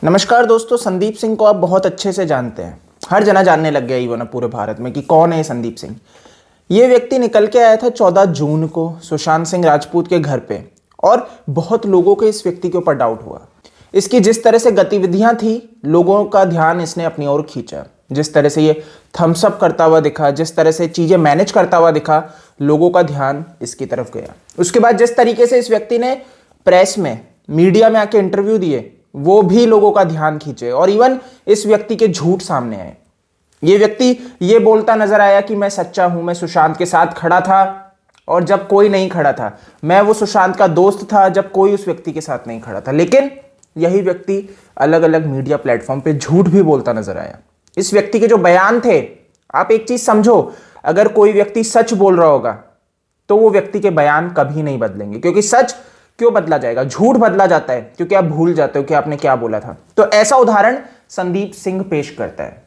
नमस्कार दोस्तों, संदीप सिंह को आप बहुत अच्छे से जानते हैं। हर जना जानने लग गया इवन पूरे भारत में कि कौन है ये संदीप सिंह। ये व्यक्ति निकल के आया था 14 जून को सुशांत सिंह राजपूत के घर पे, और बहुत लोगों के इस व्यक्ति के ऊपर डाउट हुआ। इसकी जिस तरह से गतिविधियां थी, लोगों का ध्यान इसने अपनी ओर खींचा। जिस तरह से ये थम्सअप करता हुआ दिखा, जिस तरह से चीजें मैनेज करता हुआ दिखा, लोगों का ध्यान इसकी तरफ गया। उसके बाद जिस तरीके से इस व्यक्ति ने प्रेस में, मीडिया में आके इंटरव्यू दिए, वो भी लोगों का ध्यान खींचे। और इवन इस व्यक्ति के झूठ सामने आए। ये व्यक्ति ये बोलता नजर आया कि मैं सच्चा हूं, मैं सुशांत के साथ खड़ा था और जब कोई नहीं खड़ा था, मैं वो सुशांत का दोस्त था जब कोई उस व्यक्ति के साथ नहीं खड़ा था। लेकिन यही व्यक्ति अलग अलग मीडिया प्लेटफॉर्म पे झूठ भी बोलता नजर आया। इस व्यक्ति के जो बयान थे, आप एक चीज समझो, अगर कोई व्यक्ति सच बोल रहा होगा तो वो व्यक्ति के बयान कभी नहीं बदलेंगे। क्योंकि सच क्यों बदला जाएगा? झूठ बदला जाता है क्योंकि आप भूल जाते हो कि आपने क्या बोला था। तो ऐसा उदाहरण संदीप सिंह पेश करता है।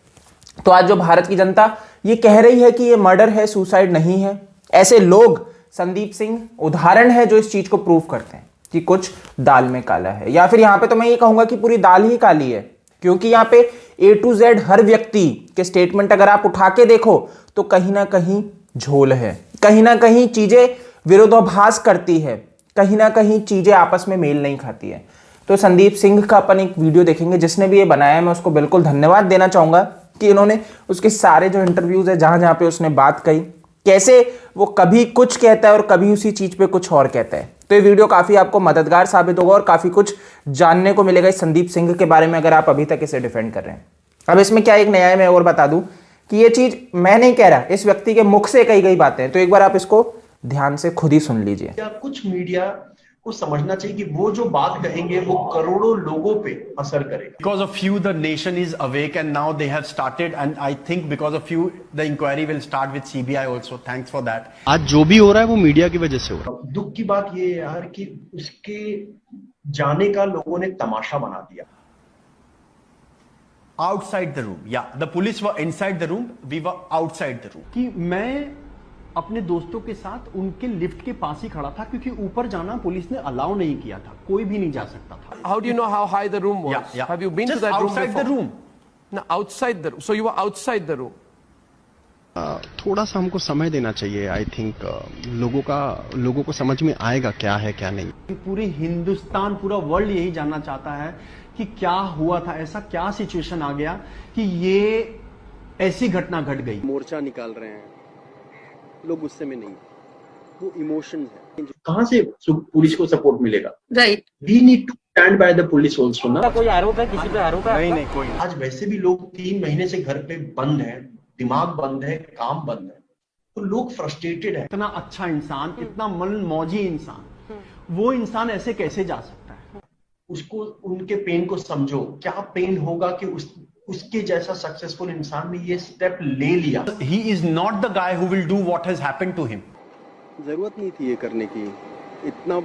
तो आज जो भारत की जनता ये कह रही है कि ये मर्डर है, सुसाइड नहीं है, ऐसे लोग संदीप सिंह उदाहरण है जो इस चीज को प्रूव करते हैं कि कुछ दाल में काला है। या फिर यहां पे तो मैं ये कहूंगा कि पूरी दाल ही काली है, क्योंकि यहां पे A to Z हर व्यक्ति के स्टेटमेंट अगर आप उठा के देखो तो कहीं ना कहीं झोल है, कहीं ना कहीं चीजें विरोधाभास करती है, कहीं ना कहीं चीजें आपस में मेल नहीं खाती है। तो संदीप सिंह का अपन एक वीडियो देखेंगे जिसने भी ये बनाया है। मैं उसको बिल्कुल धन्यवाद देना चाहूंगा कि इन्होंने उसके सारे जो इंटरव्यूज है, जहां जहां पे उसने बात कही, कैसे वो कभी कुछ कहता है और कभी उसी चीज पे कुछ और कहता है। तो ये वीडियो काफी आपको मददगार साबित होगा और काफी कुछ जानने को मिलेगा इस संदीप सिंह के बारे में, अगर आप अभी तक इसे डिफेंड कर रहे हैं। अब इसमें क्या एक नया है, मैं और बता दूं कि ये चीज मैं नहीं कह रहा, इस व्यक्ति के मुख से कही गई बातें। तो एक बार आप इसको ध्यान से खुद ही सुन लीजिए। क्या कुछ मीडिया को समझना चाहिए कि वो जो बात कहेंगे वो करोड़ों लोगों पे असर करेगा। Because of you, the nation is awake, and now they have started. And I think because of you, the inquiry will start with CBI also. Thanks for that. आज जो भी हो रहा है वो मीडिया की वजह से हो रहा है। दुख की बात ये है यार कि उसके जाने का लोगों ने तमाशा बना दिया। Outside the room, yeah. The police were inside the room. We were outside the room. कि मैं अपने दोस्तों के साथ उनके लिफ्ट के पास ही खड़ा था, क्योंकि ऊपर जाना पुलिस ने अलाउ नहीं किया था, कोई भी नहीं जा सकता था। How do you know how high the room was? Yeah. Have you been Just to that room outside before? the room. No, outside the room. So you were outside the room. थोड़ा सा हमको समय देना चाहिए। I think लोगों को समझ में आएगा क्या है क्या नहीं। पूरी हिंदुस्तान, पूरा वर्ल्ड यही जानना चाहता है कि क्या हुआ था, ऐसा क्या सिचुएशन आ गया कि ये ऐसी घटना घट गई। मोर्चा निकाल रहे हैं लोग, गुस्से में नहीं, वो इमोशंस है। कहां से पुलिस को सपोर्ट मिलेगा? Right, we need to stand by the police also ना। कोई आरोप है, किसी पे आरोप है? नहीं, कोई नहीं। आज वैसे भी लोग 3 महीने से घर पे बंद है, दिमाग बंद है, काम बंद है, तो लोग फ्रस्ट्रेटेड है। इतना अच्छा इंसान, इतना मन मौजी इंसान, वो इंसान ऐसे कैसे जा सकता है? उसको, उनके पेन को समझो। क्या पेन होगा कि उसके जैसा सक्सेसफुल इंसान ने ये स्टेप ले लिया। He is not the guy who will do what has happened to him. जरूरत नहीं थी ये करने की। इतना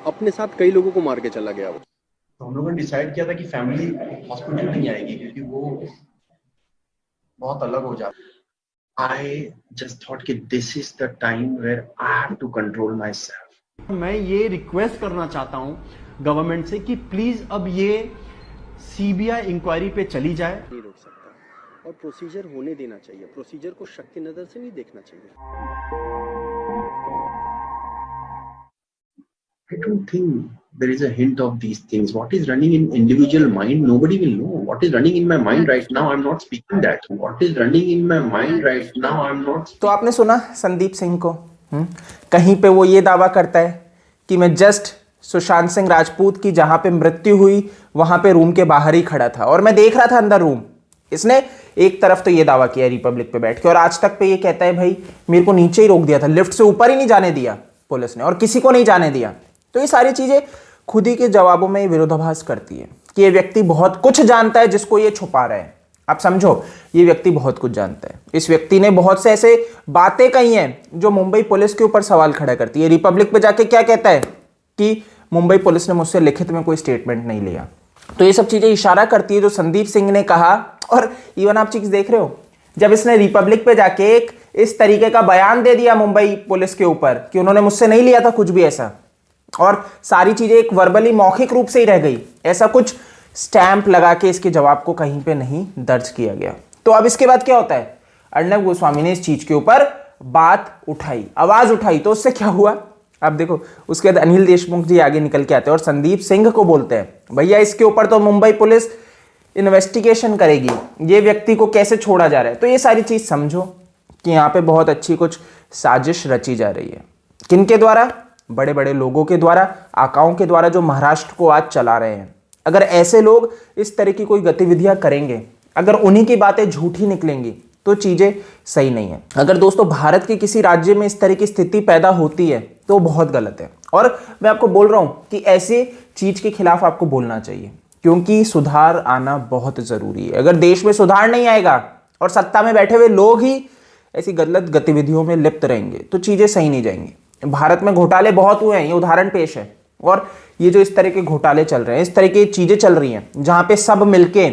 अपने साथ कई लोगों को मार के चला गया वो। तो हम लोगों ने डिसाइड किया था कि फैमिली हॉस्पिटल नहीं आएगी क्योंकि वो बहुत अलग हो जाता। आई जस्ट थॉट कि this is the time where I have to control myself. मैं ये रिक्वेस्ट करना चाहता हूं गवर्नमेंट से कि प्लीज अब ये सीबीआई इंक्वायरी पे चली जाए। नहीं रोक सकता और प्रोसीजर होने देना चाहिए। प्रोसीजर को शक की नजर से नहीं देखना चाहिए। I don't think there is a hint of these things. What is running in individual mind, nobody will know. What is running in my mind right now, I'm not speaking that. What is running in my mind right now, I'm not तो आपने सुना संदीप सिंह को, कहीं पे वो ये दावा करता है कि मैं जस्ट सुशांत सिंह राजपूत की जहां पे मृत्यु हुई वहां पे रूम के बाहर ही खड़ा था और मैं देख रहा था अंदर रूम। इसने एक तरफ तो ये दावा किया रिपब्लिक पे बैठ के, और आज तक पे ये कहता है भाई मेरे को नीचे ही रोक दिया था, लिफ्ट से ऊपर ही नहीं जाने दिया पुलिस ने, और किसी को नहीं जाने दिया। तो ये सारी चीजें खुद ही के जवाबों में विरोधाभास करती है कि ये व्यक्ति बहुत कुछ जानता है जिसको ये छुपा रहा है। आप समझो, ये व्यक्ति बहुत कुछ जानता है। इस व्यक्ति ने बहुत से ऐसे बातें कही हैं जो मुंबई पुलिस के ऊपर सवाल खड़ा करती है। रिपब्लिक पे जाके क्या कहता है कि मुंबई पुलिस ने मुझसे लिखित में कोई स्टेटमेंट नहीं लिया। तो ये सब चीजें इशारा करती है जो संदीप सिंह ने कहा। और इवन आप चीज देख रहे हो, जब इसने रिपब्लिक पे जाके एक इस तरीके का बयान दे दिया मुंबई पुलिस के ऊपर कि उन्होंने मुझसे नहीं लिया था कुछ भी ऐसा, और सारी चीजें एक वर्बली मौखिक रूप से ही रह गई, ऐसा कुछ स्टैंप लगा के इसके जवाब को कहीं पे नहीं दर्ज किया गया। तो अब इसके बाद क्या होता है, अर्णब गोस्वामी ने इस चीज के ऊपर बात उठाई, आवाज उठाई, तो उससे क्या हुआ अब देखो। उसके बाद अनिल देशमुख जी आगे निकल के आते हैं और संदीप सिंह को बोलते हैं भैया इसके ऊपर तो मुंबई पुलिस इन्वेस्टिगेशन करेगी, ये व्यक्ति को कैसे छोड़ा जा रहा है। तो ये सारी चीज समझो कि यहाँ पे बहुत अच्छी कुछ साजिश रची जा रही है। किनके द्वारा? बड़े बड़े लोगों के द्वारा, आकाओं के द्वारा, जो महाराष्ट्र को आज चला रहे हैं। अगर ऐसे लोग इस तरह की कोई गतिविधियां करेंगे, अगर उन्हीं की बातें झूठी निकलेंगी तो चीजें सही नहीं है। अगर दोस्तों भारत के किसी राज्य में इस तरह की स्थिति पैदा होती है तो बहुत गलत है। और मैं आपको बोल रहा हूं कि ऐसे चीज के खिलाफ आपको बोलना चाहिए, क्योंकि सुधार आना बहुत जरूरी है। अगर देश में सुधार नहीं आएगा और सत्ता में बैठे हुए लोग ही ऐसी गलत गतिविधियों में लिप्त रहेंगे तो चीजें सही नहीं जाएंगी। भारत में घोटाले बहुत हुए हैं, ये उदाहरण पेश है। और ये जो इस तरह के घोटाले चल रहे हैं, इस तरह की चीजें चल रही हैं जहां पे सब मिलके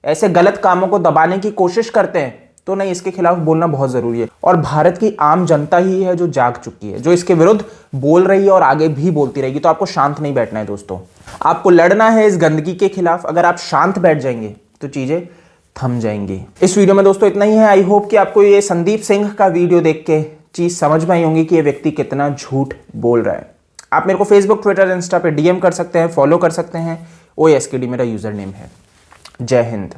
ऐसे गलत कामों को दबाने की कोशिश करते हैं, तो नहीं, इसके खिलाफ बोलना बहुत जरूरी है। और भारत की आम जनता ही है जो जाग चुकी है, जो इसके विरुद्ध बोल रही है और आगे भी बोलती रहेगी। तो आपको शांत नहीं बैठना है दोस्तों, आपको लड़ना है इस गंदगी के खिलाफ। अगर आप शांत बैठ जाएंगे तो चीजें थम जाएंगी। इस वीडियो में दोस्तों इतना ही है। आई होप कि आपको ये संदीप सिंह का वीडियो देख के चीज समझ में आई होंगी कि ये व्यक्ति कितना झूठ बोल रहा है। आप मेरे को फेसबुक, ट्विटर, इंस्टा पे डीएम कर सकते हैं, फॉलो कर सकते हैं। OSKD मेरा यूजर नेम है। जय हिंद।